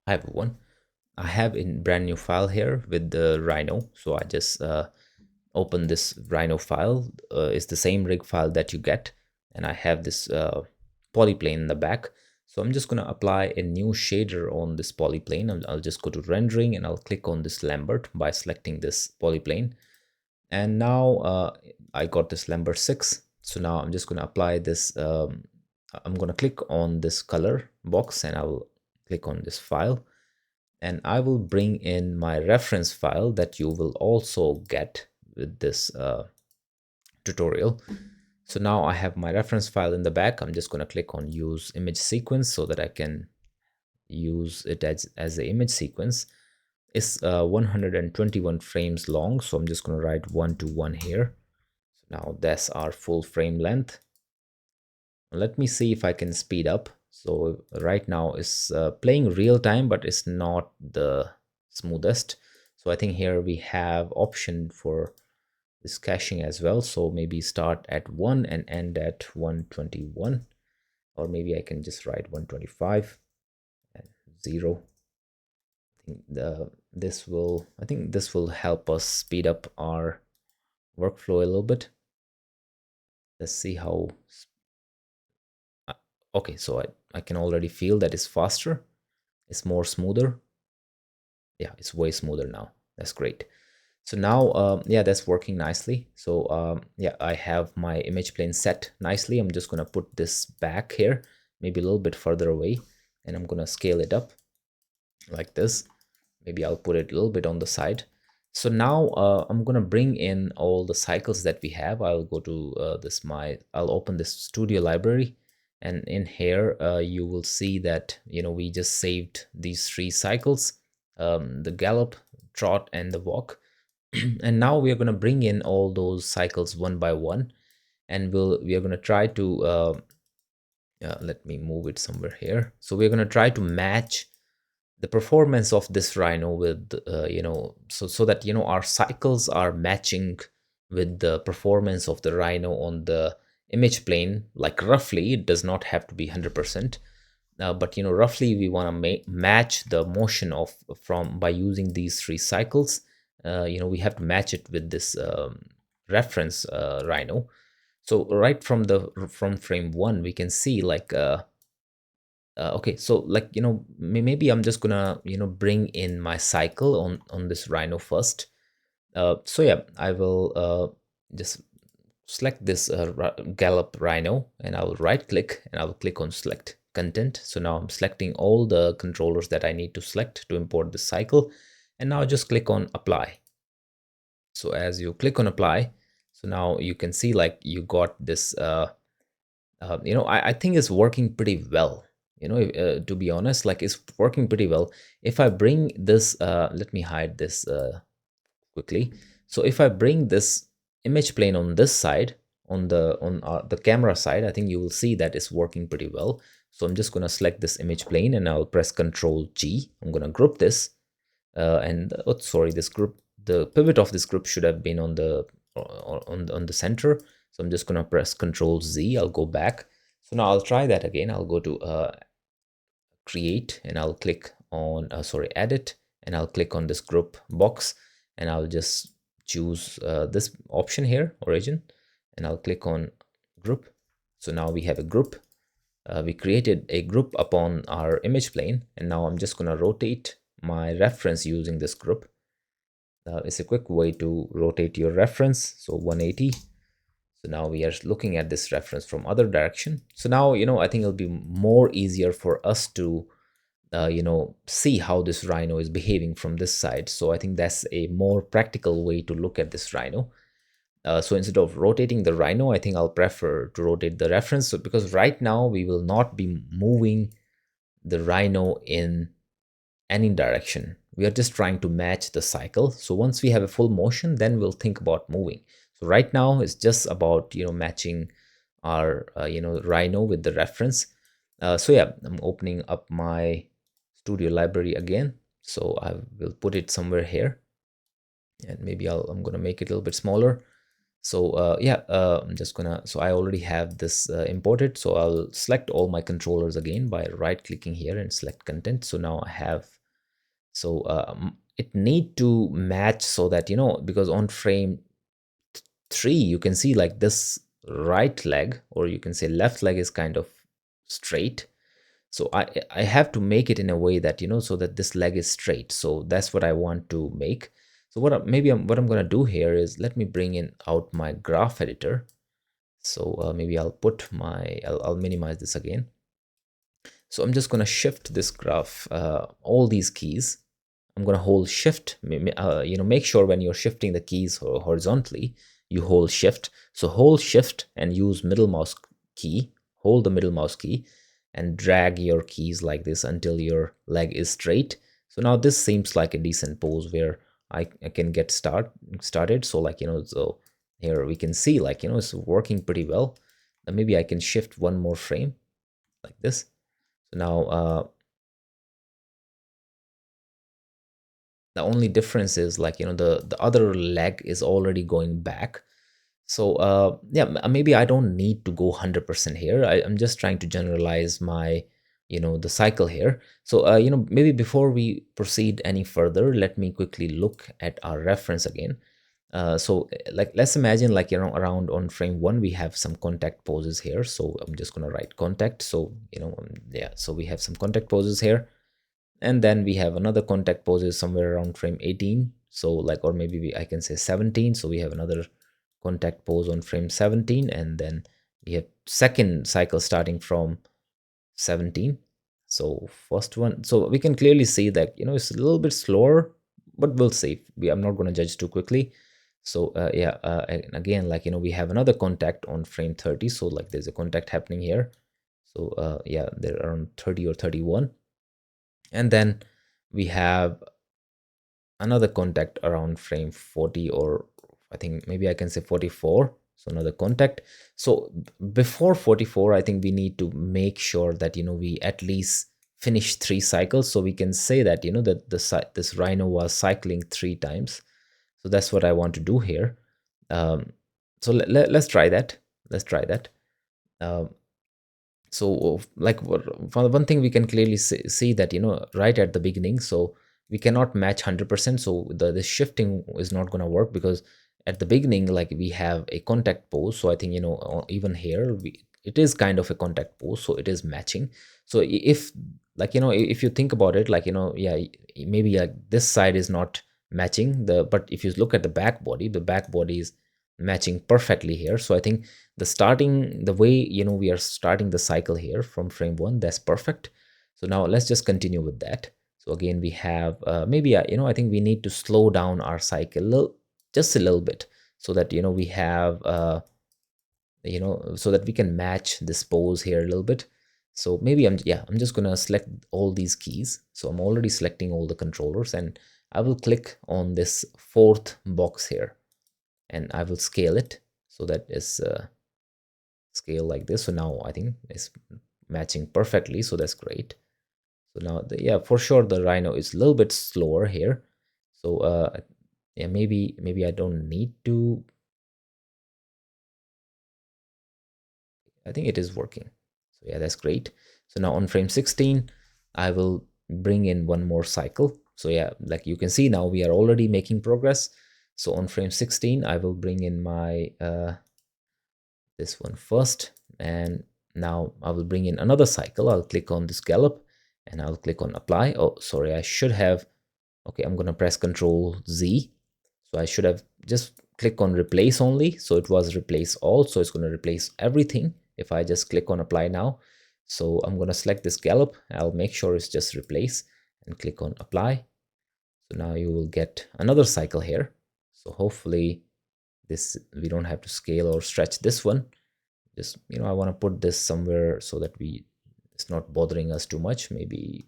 Hi everyone. I have a brand new file here with the Rhino. So I just open this Rhino file. It's the same rig file that you get. And I have this polyplane in the back. So I'm just going to apply a new shader on this polyplane. I'll just go to rendering and I'll click on this Lambert by selecting this polyplane. And now I got this Lambert 6. So now I'm just going to apply this. I'm going to click on this color box and I will click on this file, and I will bring in my reference file that you will also get with this tutorial. So now I have my reference file in the back. I'm just going to click on use image sequence so that I can use it as the image sequence. It's 121 frames long, so I'm just going to write 1 to 1 here. So now that's our full frame length. Let me see if I can speed up. So right now it's playing real time, but it's not the smoothest. So I think here we have option for this caching as well. So maybe start at 1 and end at 121, or maybe I can just write 125 and 0. I think this will help us speed up our workflow a little bit. Let's see how. Okay, so I can already feel that it's faster. It's more smoother. Yeah, it's way smoother now. That's great. So now, yeah, that's working nicely. So yeah, I have my image plane set nicely. I'm just gonna put this back here, maybe a little bit further away, and I'm gonna scale it up like this. Maybe I'll put it a little bit on the side. So now I'm gonna bring in all the cycles that we have. I'll go to I'll open this studio library, and in here you will see that we just saved these 3 cycles, the gallop, trot, and the walk. And now we are going to bring in all those cycles one by one, and we are going to try to let me move it somewhere here. So we're going to try to match the performance of this Rhino with so that our cycles are matching with the performance of the Rhino on the image plane. Like roughly, it does not have to be 100%, but roughly we want to match the motion of from by using these 3 cycles. We have to match it with this reference Rhino. So right from frame 1 we can see like okay, so like maybe I'm just gonna bring in my cycle on this Rhino first. So yeah, I will just select this Gallop Rhino, and I will right click and I will click on select content. So now I'm selecting all the controllers that I need to select to import this cycle, and now just click on apply. So as you click on apply, so now you can see like you got this I think it's working pretty well. To be honest, like it's working pretty well. If I bring this let me hide this quickly. So if I bring this image plane on this side, on the camera side, I think you will see that it's working pretty well. So I'm just going to select this image plane and I'll press Control G. I'm going to group this and oh, sorry, this group, the pivot of this group should have been on the center. So I'm just going to press Control Z. I'll go back. So now I'll try that again. I'll go to create and I'll click on edit, and I'll click on this group box, and I'll just choose this option here, origin, and I'll click on group. So now we have a group. We created a group upon our image plane, and now I'm just going to rotate my reference using this group. It's a quick way to rotate your reference, so 180. So now we are looking at this reference from other direction. So now I think it'll be more easier for us to see how this Rhino is behaving from this side. So I think that's a more practical way to look at this Rhino. So instead of rotating the Rhino, I think I'll prefer to rotate the reference. So because right now we will not be moving the Rhino in any direction. We are just trying to match the cycle. So once we have a full motion, then we'll think about moving. So right now it's just about matching our Rhino with the reference. So yeah, I'm opening up my studio library again. So I will put it somewhere here, and maybe I'm going to make it a little bit smaller. So yeah, I'm just gonna, so I already have this imported, so I'll select all my controllers again by right clicking here and select content. So now I have, so it need to match, so that, because on frame 3 you can see like this right leg, or you can say left leg, is kind of straight. So I have to make it in a way that, so that this leg is straight. So that's what I want to make. So what I'm going to do here is, let me bring in out my graph editor. So maybe I'll put my, I'll minimize this again. So I'm just going to shift this graph, all these keys. I'm going to hold shift, make sure when you're shifting the keys horizontally, you hold shift. So hold shift and use middle mouse key, hold the middle mouse key and drag your keys like this until your leg is straight. So now this seems like a decent pose where I can get started. So like, so here we can see like, it's working pretty well. Then maybe I can shift one more frame like this. So now the only difference is like, the other leg is already going back. So yeah, maybe I don't need to go 100% here. I'm just trying to generalize my, the cycle here. So maybe before we proceed any further, let me quickly look at our reference again. So like, let's imagine like, around on frame 1 we have some contact poses here. So I'm just going to write contact. So yeah, so we have some contact poses here, and then we have another contact poses somewhere around frame 18. So like, or maybe I can say 17. So we have another contact pose on frame 17, and then we have second cycle starting from 17. So first one, so we can clearly see that, it's a little bit slower, but we'll see. I'm not going to judge too quickly. So yeah, and again, like, we have another contact on frame 30. So like, there's a contact happening here. So yeah, they're around 30 or 31. And then we have another contact around frame 40, or I think maybe I can say 44. So another contact. So before 44, I think we need to make sure that, we at least finish 3 cycles. So we can say that, that this Rhino was cycling 3 times. So that's what I want to do here. So let's try that. Let's try that. So like, for one thing we can clearly see that, right at the beginning, so we cannot match 100%. So the shifting is not going to work, because at the beginning, like, we have a contact pose. So I think, even here it is kind of a contact pose, so it is matching. So if, like, if you think about it, like, yeah, maybe like this side is not matching but if you look at the back body is matching perfectly here. So I think the way, we are starting the cycle here from frame 1, that's perfect. So now let's just continue with that. So again, we have maybe I think we need to slow down our cycle just a little bit, so that, we have so that we can match this pose here a little bit. So maybe I'm just gonna select all these keys. So I'm already selecting all the controllers, and I will click on this 4th box here, and I will scale it so that is scale like this. So now I think it's matching perfectly, so that's great. So now yeah, for sure the Rhino is a little bit slower here. So yeah, maybe I don't need to. I think it is working. So yeah, that's great. So now on frame 16 I will bring in one more cycle. So yeah, like you can see now we are already making progress. So on frame 16 I will bring in my this one first, and now I will bring in another cycle. I'll click on this gallop and I'll click on apply. Oh, sorry, I should have, okay, I'm going to press Control Z. So I should have just click on replace only. So it was replace all. So it's going to replace everything if I just click on apply now. So I'm going to select this gallop. I'll make sure it's just replace and click on apply. So now you will get another cycle here. So hopefully this, we don't have to scale or stretch this one. Just, I want to put this somewhere so that it's not bothering us too much. Maybe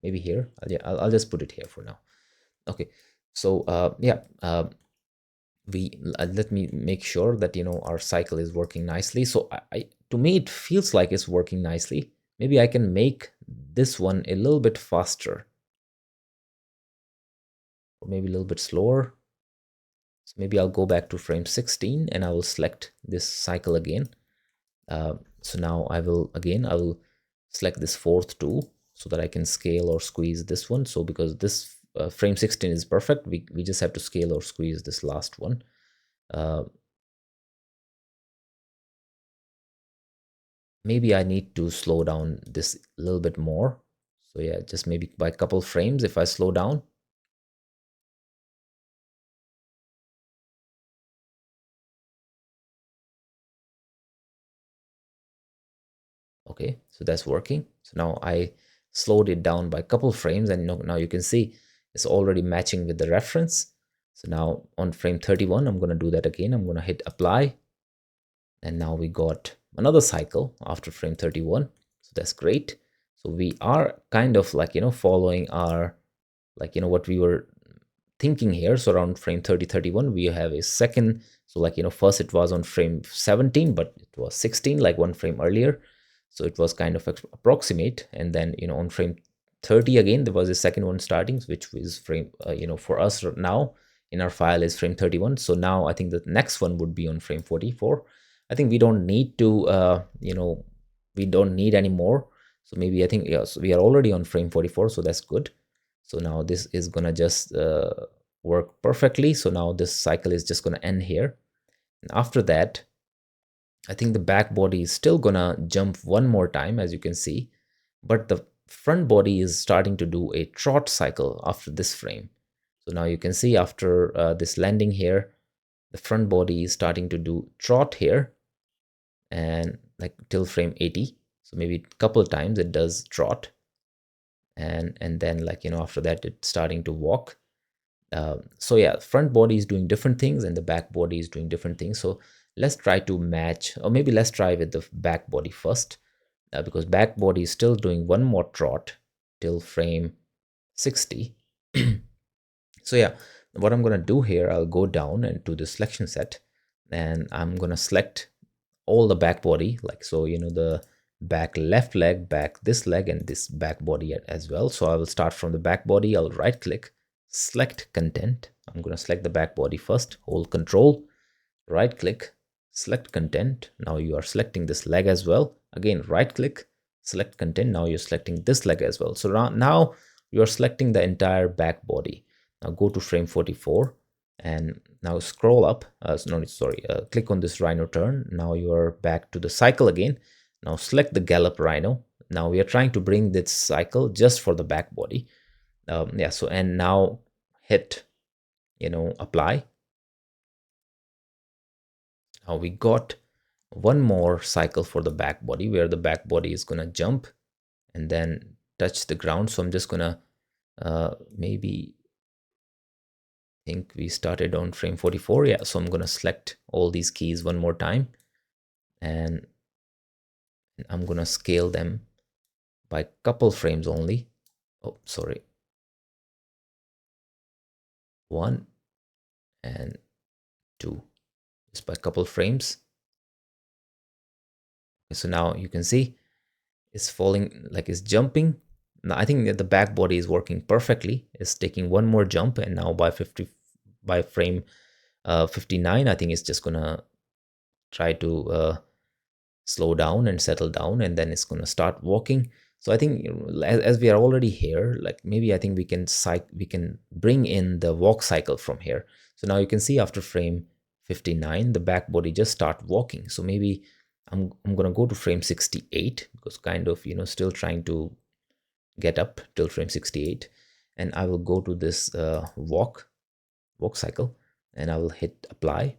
here. I'll just put it here for now. Okay, so yeah, let me make sure that, our cycle is working nicely. So to me it feels like it's working nicely. Maybe I can make this one a little bit faster, or maybe a little bit slower. So maybe I'll go back to frame 16 and I will select this cycle again. So now I will select this fourth tool so that I can scale or squeeze this one. So because this frame 16 is perfect, we just have to scale or squeeze this last one. Maybe I need to slow down this a little bit more. So yeah, just maybe by a couple frames if I slow down. Okay, so that's working. So now I slowed it down by a couple frames, and now you can see it's already matching with the reference. So now on frame 31, I'm going to do that again. I'm going to hit apply. And now we got another cycle after frame 31. So that's great. So we are kind of like, following our, like, what we were thinking here. So around frame 30, 31, we have a second. So like, first it was on frame 17, but it was 16, like one frame earlier. So it was kind of approximate. And then, on frame 30 again, there was a second one starting, which was frame, for us now in our file is frame 31. So now I think the next one would be on frame 44. I think we don't need to, we don't need any more. So maybe I think, yes, we are already on frame 44. So that's good. So now this is gonna just work perfectly. So now this cycle is just gonna end here. And after that, I think the back body is still gonna jump one more time, as you can see, but the front body is starting to do a trot cycle after this frame. So now you can see after this landing here, the front body is starting to do trot here and like till frame 80. So maybe a couple times it does trot, and then like after that it's starting to walk. So yeah, front body is doing different things and the back body is doing different things. So let's try to match, or maybe let's try with the back body first, because back body is still doing one more trot till frame 60. So yeah, what I'm going to do here, I'll go down and to the selection set, and I'm going to select all the back body, like so, the back left leg, back this leg, and this back body as well. So I will start from the back body. I'll right click, select content. I'm going to select the back body first, hold control, right click, select content. Now you are selecting this leg as well. Again, right click, select content. Now you're selecting this leg as well. So now you're selecting the entire back body. Now go to frame 44 and now scroll up. Click on this Rhino turn. Now you are back to the cycle again. Now select the Gallop Rhino. Now we are trying to bring this cycle just for the back body. Yeah, so and now hit, apply. Now we got one more cycle for the back body where the back body is gonna jump and then touch the ground. So I'm just gonna maybe think we started on frame 44. Yeah, so I'm gonna select all these keys one more time and I'm gonna scale them by a couple frames only. Oh, sorry. 1 and 2, just by a couple frames. So now you can see it's falling, like it's jumping. Now I think that the back body is working perfectly. It's taking one more jump, and now by frame 59, I think it's just gonna try to slow down and settle down, and then it's gonna start walking. So I think as we are already here, like maybe I think we can bring in the walk cycle from here. So now you can see after frame 59, the back body just start walking. So maybe I'm gonna go to frame 68 because kind of still trying to get up till frame 68, and I will go to this walk cycle and I will hit apply.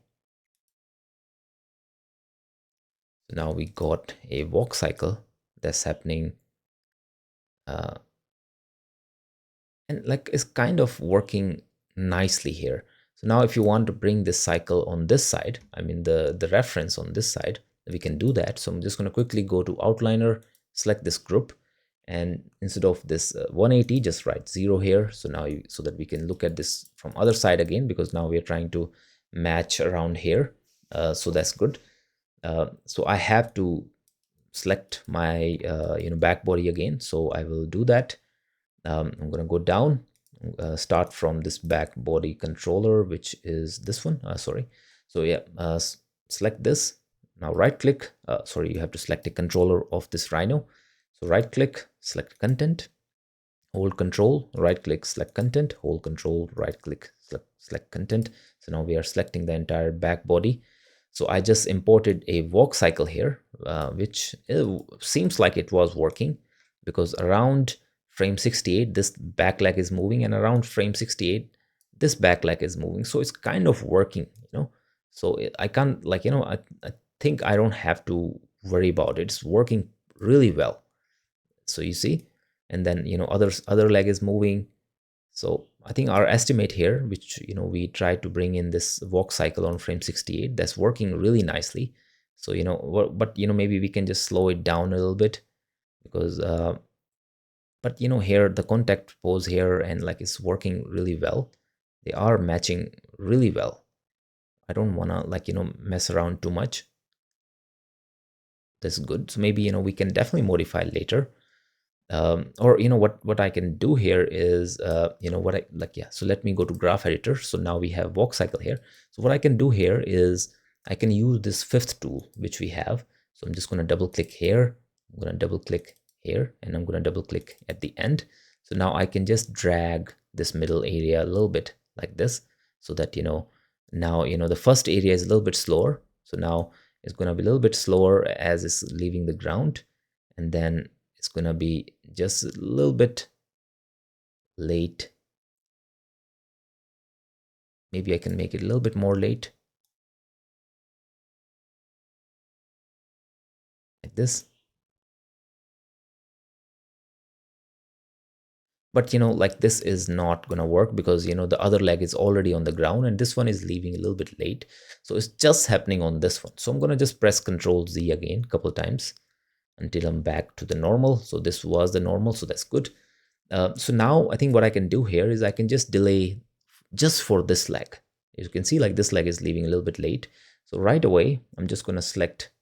So now we got a walk cycle that's happening, and like it's kind of working nicely here. So now if you want to bring this cycle on this side, I mean the reference on this side, we can do that. So I'm just going to quickly go to outliner, select this group, and instead of this 180, just write 0 here. So now so that we can look at this from other side again, because now we are trying to match around here. So that's good. So I have to select my back body again. So I will do that. I'm going to go down, start from this back body controller, which is this one. Sorry. So yeah, select this. Now right click. Sorry, you have to select a controller of this Rhino. So right click, select content, hold control, right click, select content, hold control, right click, select content. So now we are selecting the entire back body. So I just imported a walk cycle here, which seems like it was working, because around frame 68 this back leg is moving, and around frame 68 this back leg is moving. So it's kind of working, so I can't, like, I think I don't have to worry about it. It's working really well. So you see, and then other leg is moving. So I think our estimate here, which we tried to bring in this walk cycle on frame 68, that's working really nicely. So but maybe we can just slow it down a little bit, because but here the contact pose here, and like, it's working really well. They are matching really well. I don't want to, like, mess around too much. That's good. So maybe we can definitely modify later. Or what I can do here is what I like. Yeah, so let me go to graph editor. So now we have walk cycle here. So what I can do here is I can use this fifth tool which we have. So I'm just going to double click here, I'm going to double click here, and I'm going to double click at the end. So now I can just drag this middle area a little bit like this, so that now the first area is a little bit slower. So now it's going to be a little bit slower as it's leaving the ground, and then it's going to be just a little bit late. Maybe I can make it a little bit more late, like this. But like, this is not gonna work, because the other leg is already on the ground, and this one is leaving a little bit late. So it's just happening on this one. So I'm gonna just press Ctrl Z again a couple times until I'm back to the normal. So this was the normal, so that's good. So now I think what I can do here is I can just delay just for this leg. As you can see, like, this leg is leaving a little bit late. So right away, I'm just gonna select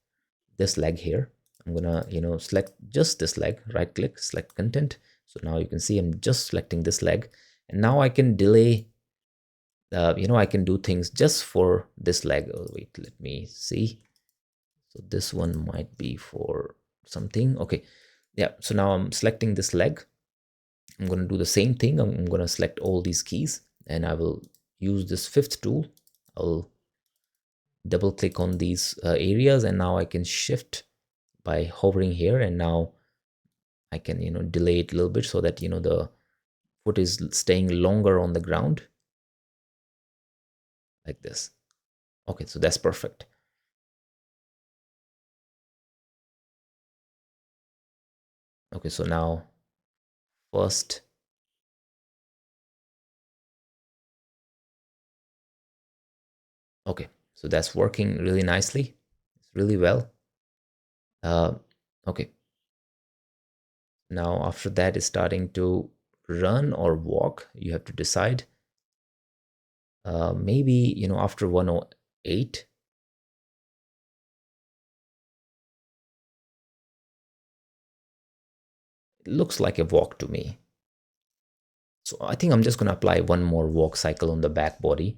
this leg here. I'm gonna select just this leg, right click, select content. So now you can see I'm just selecting this leg, and now I can delay. I can do things just for this leg. Oh, wait, let me see. So this one might be for something. Okay, yeah. So now I'm selecting this leg. I'm going to do the same thing. I'm going to select all these keys, and I will use this fifth tool. I'll double click on these areas, and now I can shift by hovering here, and now I can delay it a little bit, so that the foot is staying longer on the ground, like this. Okay, so that's perfect. Okay, so now first, okay, so that's working really nicely. It's really well. Okay, now after that is starting to run or walk. You have to decide. Maybe after 108. It looks like a walk to me. So I think I'm just going to apply one more walk cycle on the back body.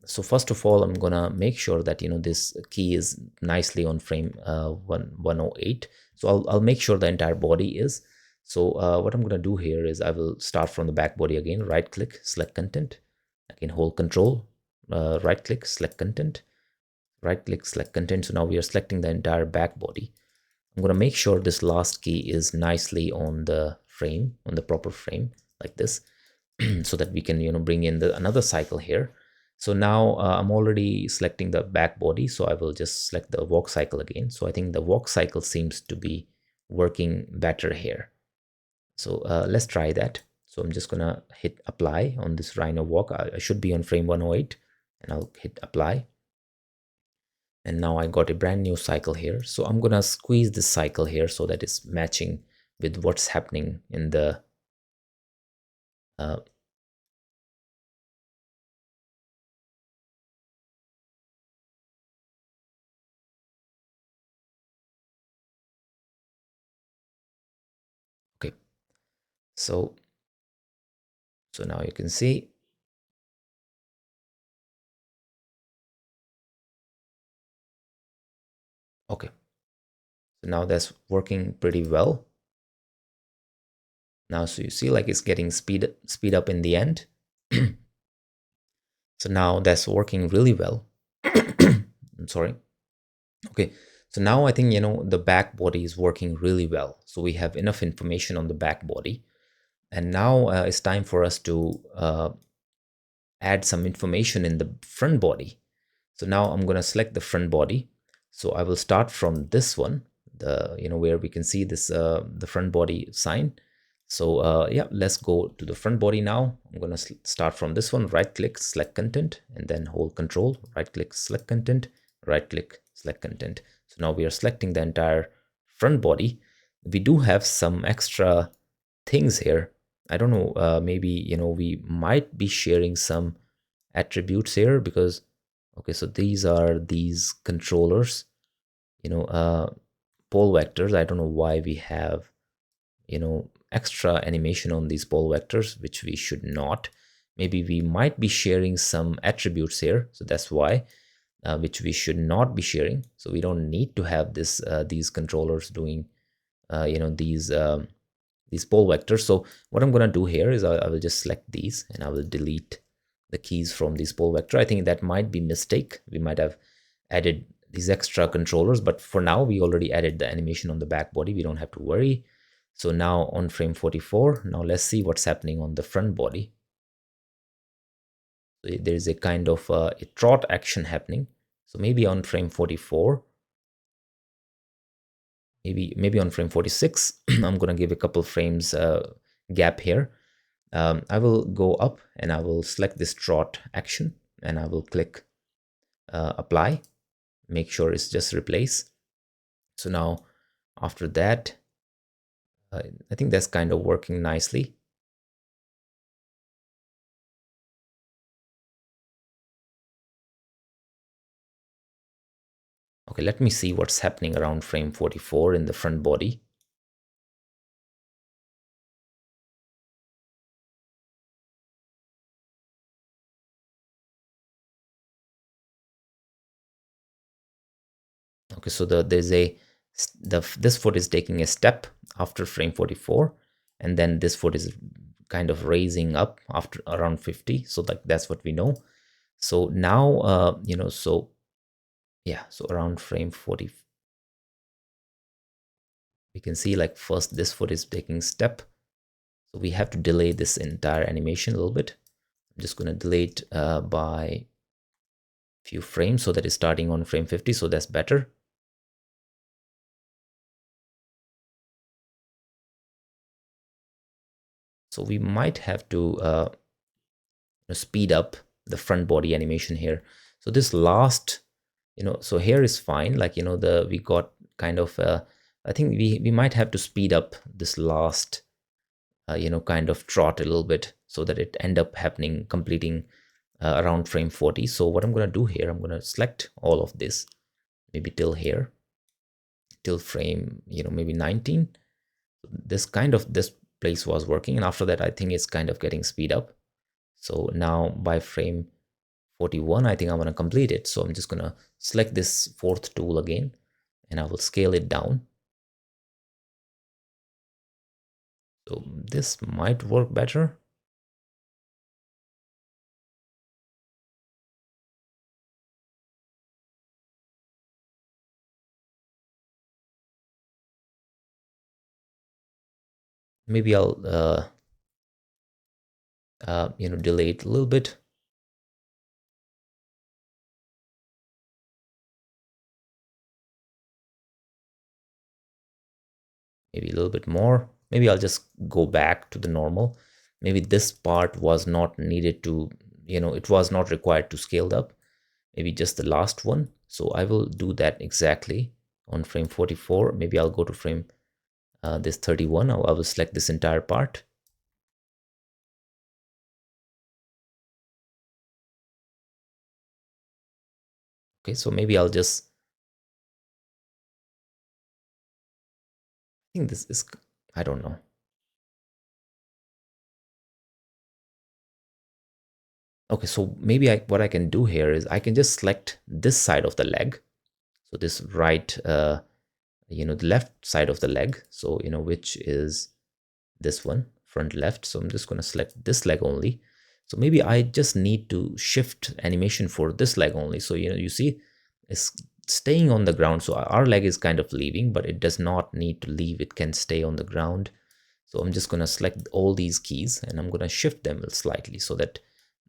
So first of all, I'm gonna make sure that this key is nicely on frame 108. So I'll make sure the entire body is. So what I'm gonna do here is I will start from the back body again. Right click, select content. Again, hold control, right click, select content, right click, select content. So now we are selecting the entire back body. I'm gonna make sure this last key is nicely on the frame, on the proper frame, like this. So that we can bring in another cycle here. So now I'm already selecting the back body, so I will just select the walk cycle again. So I think the walk cycle seems to be working better here. So let's try that. So I'm just gonna hit apply on this Rhino walk. I should be on frame 108, and I'll hit apply, and now I got a brand new cycle here. So I'm gonna squeeze this cycle here so that it's matching with what's happening in the uh, okay. So So now you can see, okay, so now that's working pretty well. Now, so you see like it's getting speed up in the end. So now that's working really well. I'm sorry. Okay, so now I think, the back body is working really well. So we have enough information on the back body. And now it's time for us to add some information in the front body. So now I'm going to select the front body. So I will start from this one, where we can see this the front body sign. So yeah, let's go to the front body now. I'm going to start from this one, right click, select content, and then hold control, right click, select content, right click, select content. So now we are selecting the entire front body. We do have some extra things here. I don't know, maybe, we might be sharing some attributes here because, okay, so these are these controllers, pole vectors. I don't know why we have, extra animation on these pole vectors, which we should not. Maybe we might be sharing some attributes here. So that's why, which we should not be sharing. So we don't need to have these controllers doing, these pole vectors. So what I'm going to do here is I will just select these and I will delete the keys from this pole vector. I think that might be mistake. We might have added these extra controllers, but for now we already added the animation on the back body. We don't have to worry. So now on frame 44, now let's see what's happening on the front body. So there is a kind of a trot action happening. So maybe on frame 44, maybe on frame 46, I'm going to give a couple frames gap here. I will go up and I will select this trot action and I will click apply, make sure it's just replace. So now after that, I think that's kind of working nicely. Okay, let me see what's happening around frame 44 in the front body. Okay, so there's this foot is taking a step after frame 44, and then this foot is kind of raising up after around 50. So like that's what we know. So now so yeah, so around frame 40, we can see like first this foot is taking step. So we have to delay this entire animation a little bit. I'm just going to delay it by few frames so that it's starting on frame 50. So that's better. So we might have to speed up the front body animation here. So this last, so here is fine. Like, we got kind of, I think we might have to speed up this last, kind of trot a little bit so that it end up happening, completing around frame 40. So what I'm going to do here, I'm going to select all of this, maybe till here, till frame, maybe 19. This place was working. And after that, I think it's kind of getting speed up. So now by frame 41, I think I want to complete it. So I'm just going to select this fourth tool again, and I will scale it down. So this might work better. Maybe I'll delay it a little bit. Maybe a little bit more. Maybe I'll just go back to the normal. Maybe this part was not needed to, it was not required to scale up. Maybe just the last one. So I will do that exactly on frame 44. Maybe I'll go to frame this 31. I will select this entire part. Okay, so maybe I'll just, I think this is, I don't know. Okay, so maybe what I can do here is I can just select this side of the leg. So this right, the left side of the leg. So, which is this one, front left. So I'm just going to select this leg only. So maybe I just need to shift animation for this leg only. So, you see it's staying on the ground. So our leg is kind of leaving, but it does not need to leave. It can stay on the ground. So I'm just going to select all these keys and I'm going to shift them slightly so that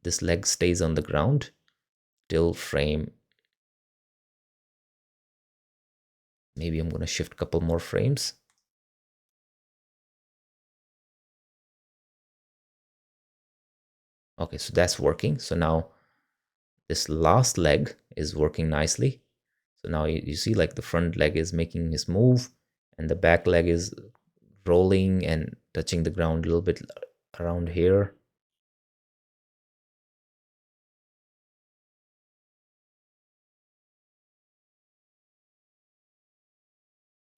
this leg stays on the ground till frame. Maybe I'm going to shift a couple more frames. Okay, so that's working. So now this last leg is working nicely. So now you see like the front leg is making his move and the back leg is rolling and touching the ground a little bit around here.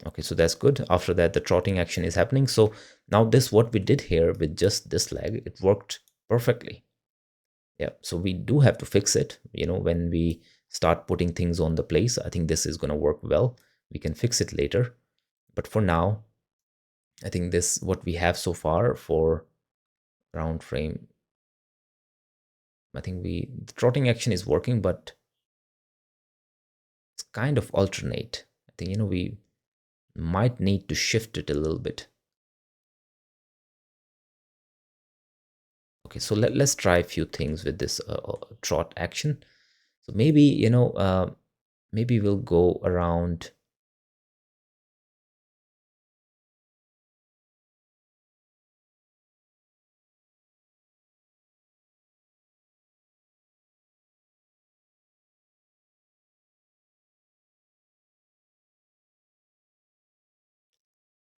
Okay, so that's good. After that, the trotting action is happening. So now this, what we did here with just this leg, it worked perfectly. Yeah, so we do have to fix it, when we start putting things on the place. I think this is going to work well. We can fix it later. But for now, I think this what we have so far for round frame. I think the trotting action is working, but it's kind of alternate. I think, we might need to shift it a little bit. Okay, so let's try a few things with this trot action. So maybe, maybe we'll go around.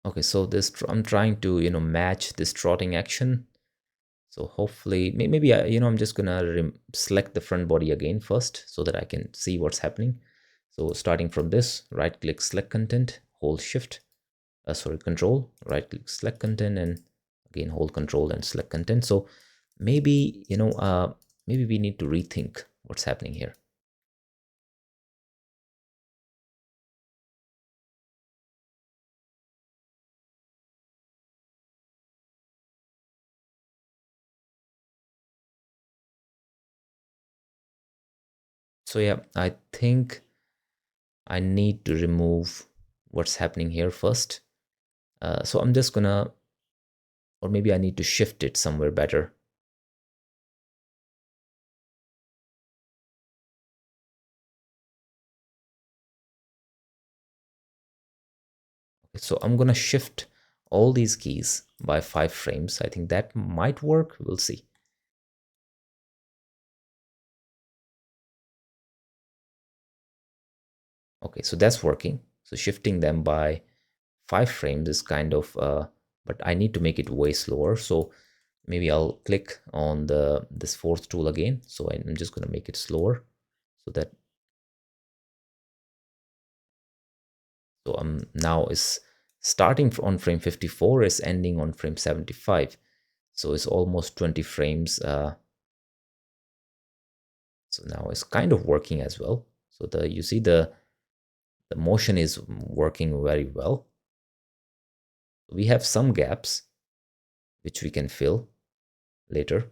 Okay, so this I'm trying to, match this trotting action. So hopefully, maybe I'm just gonna select the front body again first so that I can see what's happening. So starting from this, right click, select content, hold shift, control, right click, select content, and again hold control and select content. So maybe, maybe we need to rethink what's happening here. So yeah, I think I need to remove what's happening here first. So I'm just gonna, or maybe I need to shift it somewhere better. Okay, so I'm gonna shift all these keys by 5 frames. I think that might work. We'll see. Okay, so that's working. So shifting them by 5 frames is kind of, but I need to make it way slower. So maybe I'll click on this fourth tool again. So I'm just going to make it slower so that, so now is starting on frame 54 is ending on frame 75. So it's almost 20 frames. So now it's kind of working as well. So you see the motion is working very well. We have some gaps which we can fill later.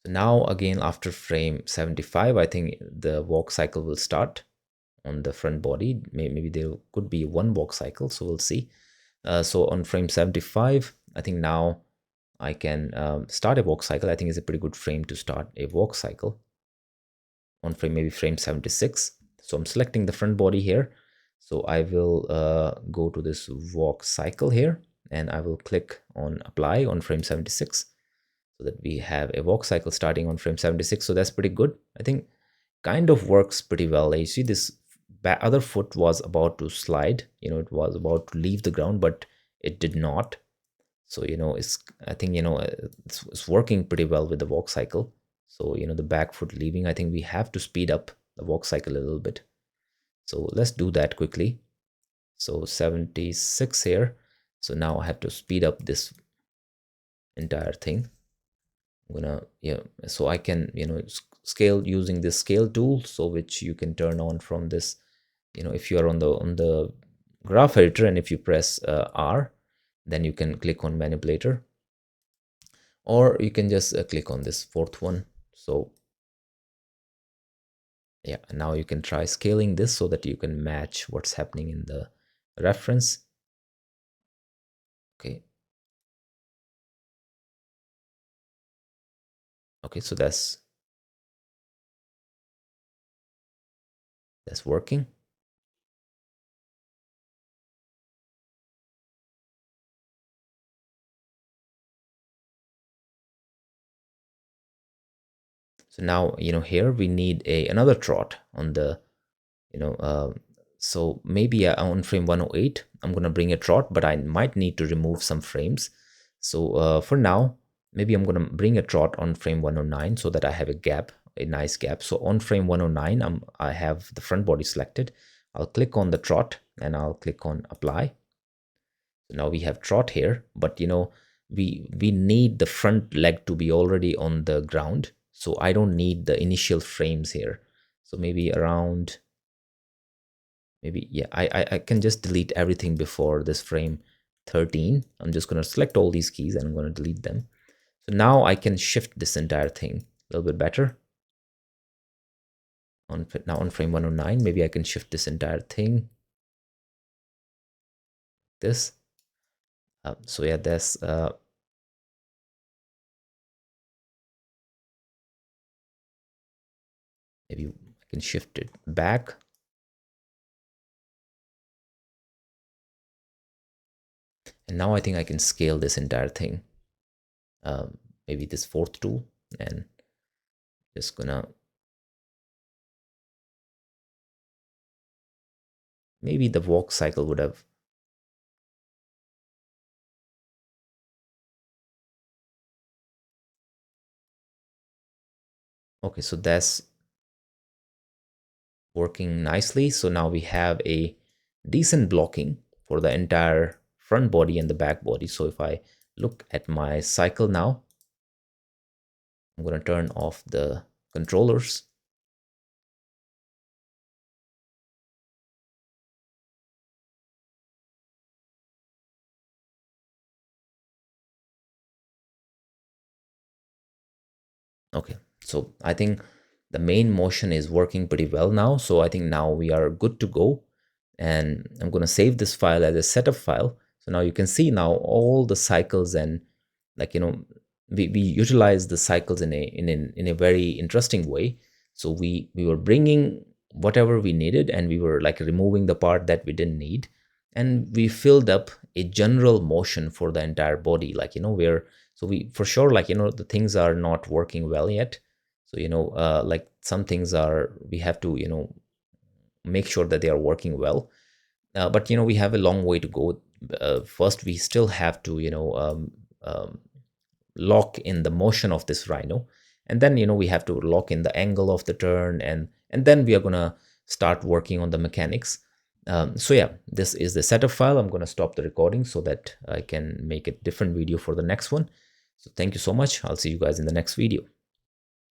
So now again, after frame 75, I think the walk cycle will start on the front body. Maybe there could be one walk cycle, so we'll see. So on frame 75, I think now I can start a walk cycle. I think it's a pretty good frame to start a walk cycle on maybe frame 76. So I'm selecting the front body here. So I will go to this walk cycle here and I will click on apply on frame 76 so that we have a walk cycle starting on frame 76. So that's pretty good. I think kind of works pretty well. You see this other foot was about to slide, it was about to leave the ground, but it did not. So, I think, it's working pretty well with the walk cycle. So, the back foot leaving, I think we have to speed up the walk cycle a little bit. So let's do that quickly. So 76 here. So now I have to speed up this entire thing. I'm gonna, yeah, so I can, scale using this scale tool, so which you can turn on from this, if you are on the graph editor, and if you press R, then you can click on manipulator, or you can just click on this fourth one. So yeah, now you can try scaling this so that you can match what's happening in the reference. Okay. Okay, so that's working. So now, here we need another trot on the, you know, so maybe on frame 108, I'm going to bring a trot, but I might need to remove some frames. So for now, maybe I'm going to bring a trot on frame 109 so that I have a gap, a nice gap. So on frame 109, I have the front body selected. I'll click on the trot and I'll click on apply. So now we have trot here, but we need the front leg to be already on the ground. So I don't need the initial frames here. So maybe around, maybe, yeah, I can just delete everything before this frame 13. I'm just going to select all these keys and I'm going to delete them. So now I can shift this entire thing a little bit better. Now on frame 109, maybe I can shift this entire thing. This. So yeah, that's maybe I can shift it back. And now I think I can scale this entire thing. Maybe this fourth tool, and just gonna, maybe the walk cycle would have, okay, so that's working nicely. So now we have a decent blocking for the entire front body and the back body. So if I look at my cycle now, I'm going to turn off the controllers. Okay, so I think the main motion is working pretty well now. So I think now we are good to go. And I'm going to save this file as a setup file. So now you can see now all the cycles, and like, we utilize the cycles in a very interesting way. So we were bringing whatever we needed, and we were like removing the part that we didn't need, and we filled up a general motion for the entire body, like, where, so we for sure, like, the things are not working well yet. So like some things are, we have to make sure that they are working well. But we have a long way to go. First, we still have to lock in the motion of this rhino, and then we have to lock in the angle of the turn, and then we are going to start working on the mechanics. So yeah, this is the setup file. I'm going to stop the recording so that I can make a different video for the next one. So thank you so much. I'll see you guys in the next video.